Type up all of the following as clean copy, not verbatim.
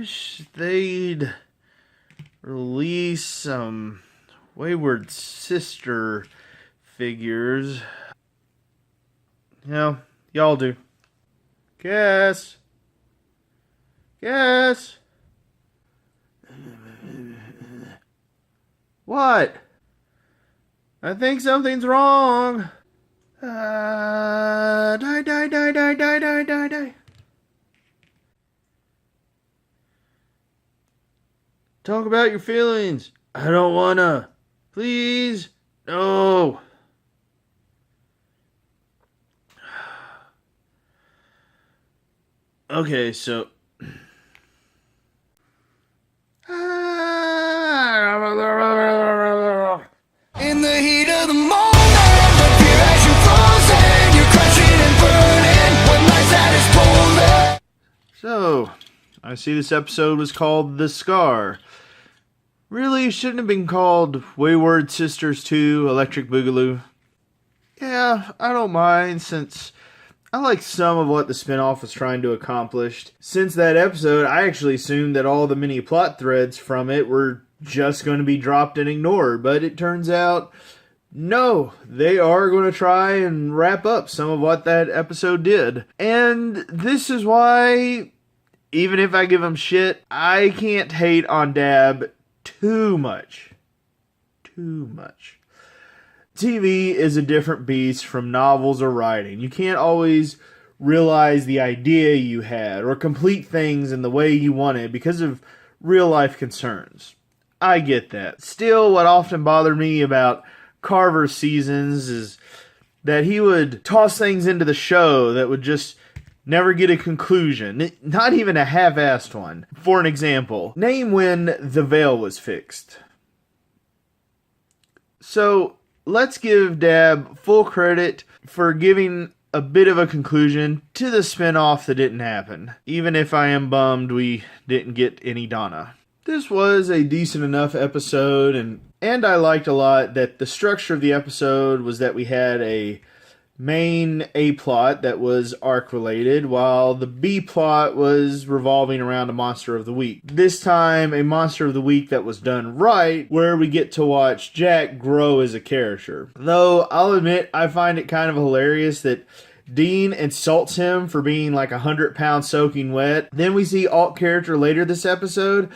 wish they'd release some Wayward Sister figures. You know, y'all do. Guess. What? I think something's wrong. Die. Talk about your feelings. I don't wanna. Please. No. Okay, so... In the heat of the moment, the fear has you frozen. You're crushing and burning when life's at its coldest. So, I see this episode was called The Scar. Really shouldn't have been called Wayward Sisters 2 Electric Boogaloo. Yeah, I don't mind, since I like some of what the spinoff was trying to accomplish. Since that episode, I actually assumed that all the mini plot threads from it were just going to be dropped and ignored, but it turns out, no, they are going to try and wrap up some of what that episode did. And this is why, even if I give them shit, I can't hate on Dab too much. TV is a different beast from novels or writing. You can't always realize the idea you had or complete things in the way you wanted because of real life concerns. I get that. Still, what often bothered me about Carver's seasons is that he would toss things into the show that would just never get a conclusion, not even a half-assed one. For an example, name when the veil was fixed. So, let's give Dab full credit for giving a bit of a conclusion to the spinoff that didn't happen, even if I am bummed we didn't get any Donna. This was a decent enough episode, and I liked a lot that the structure of the episode was that we had a main A-plot that was arc-related, while the B-plot was revolving around a Monster of the Week. This time, a Monster of the Week that was done right, where we get to watch Jack grow as a character. Though, I'll admit, I find it kind of hilarious that Dean insults him for being like 100 pounds soaking wet. Then we see Alt character later this episode,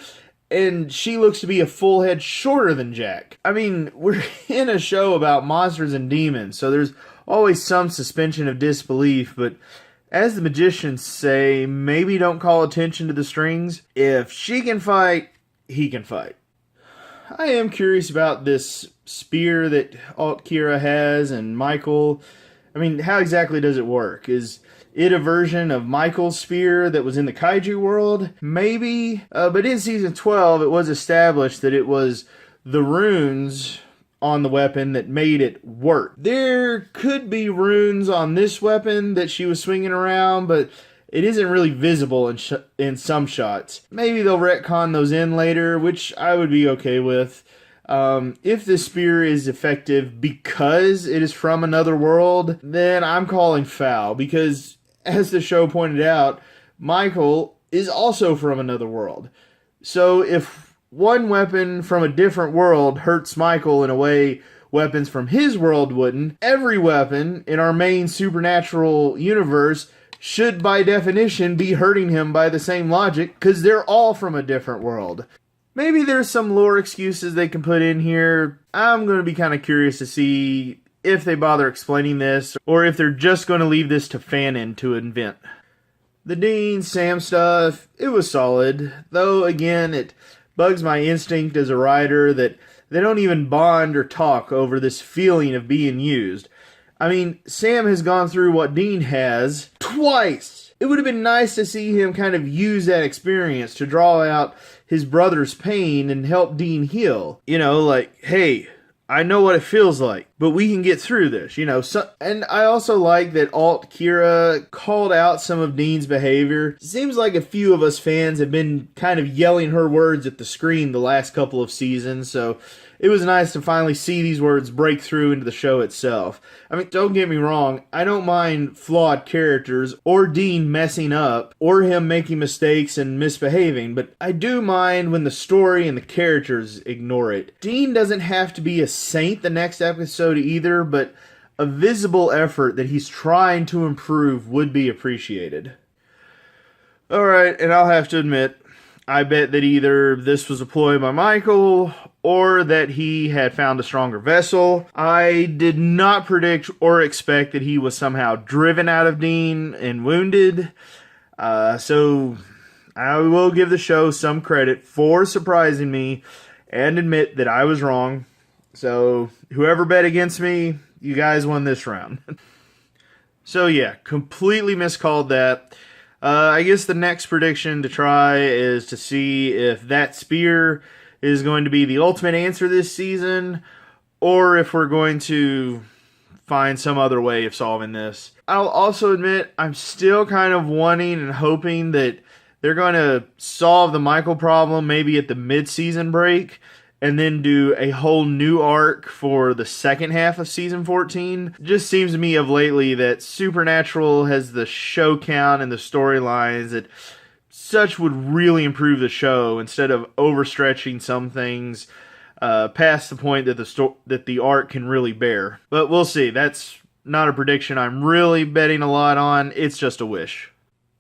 and she looks to be a full head shorter than Jack. I mean, we're in a show about monsters and demons, so there's always some suspension of disbelief, but as the magicians say, maybe don't call attention to the strings. If she can fight, he can fight. I am curious about this spear that Alt Kira has and Michael. I mean, how exactly does it work? Is it a version of Michael's spear that was in the kaiju world? Maybe. But in season 12, it was established that it was the runes on the weapon that made it work. There could be runes on this weapon that she was swinging around, but it isn't really visible in some shots. Maybe they'll retcon those in later, which I would be okay with. If the spear is effective because it is from another world, then I'm calling foul, because as the show pointed out, Michael is also from another world. So if one weapon from a different world hurts Michael in a way weapons from his world wouldn't, every weapon in our main supernatural universe should by definition be hurting him by the same logic, because they're all from a different world. Maybe there's some lore excuses they can put in here. I'm going to be kind of curious to see if they bother explaining this, or if they're just going to leave this to fanon to invent. The Dean Sam stuff, it was solid, though again it bugs my instinct as a writer that they don't even bond or talk over this feeling of being used. I mean, Sam has gone through what Dean has twice. It would have been nice to see him kind of use that experience to draw out his brother's pain and help Dean heal. You know, like, hey, I know what it feels like, but we can get through this, you know. And I also like that Alt Kira called out some of Dean's behavior. Seems like a few of us fans have been kind of yelling her words at the screen the last couple of seasons, so it was nice to finally see these words break through into the show itself. I mean, don't get me wrong, I don't mind flawed characters, or Dean messing up, or him making mistakes and misbehaving, but I do mind when the story and the characters ignore it. Dean doesn't have to be a saint the next episode either, but a visible effort that he's trying to improve would be appreciated. Alright, and I'll have to admit, I bet that either this was a ploy by Michael, or that he had found a stronger vessel. I did not predict or expect that he was somehow driven out of Dean and wounded. So I will give the show some credit for surprising me and admit that I was wrong. So whoever bet against me, you guys won this round. So yeah, completely miscalled that. I guess the next prediction to try is to see if that spear is going to be the ultimate answer this season, or if we're going to find some other way of solving this. I'll also admit I'm still kind of wanting and hoping that they're going to solve the Michael problem maybe at the mid-season break, and then do a whole new arc for the second half of season 14. It just seems to me of lately that Supernatural has the show count and the storylines that such would really improve the show instead of overstretching some things past the point that the arc can really bear. But we'll see. That's not a prediction I'm really betting a lot on. It's just a wish.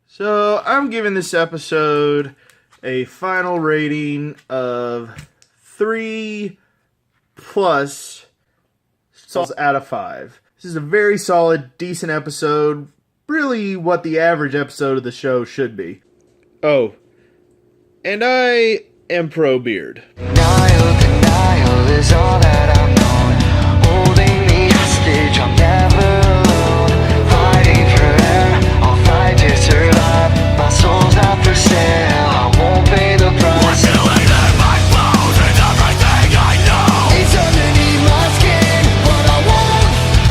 So I'm giving this episode a final rating of 3+ stars out of 5. This is a very solid, decent episode. Really what the average episode of the show should be. Oh, and I am pro beard. Denial is all that I'm knowing. Holding me hostage, I'm never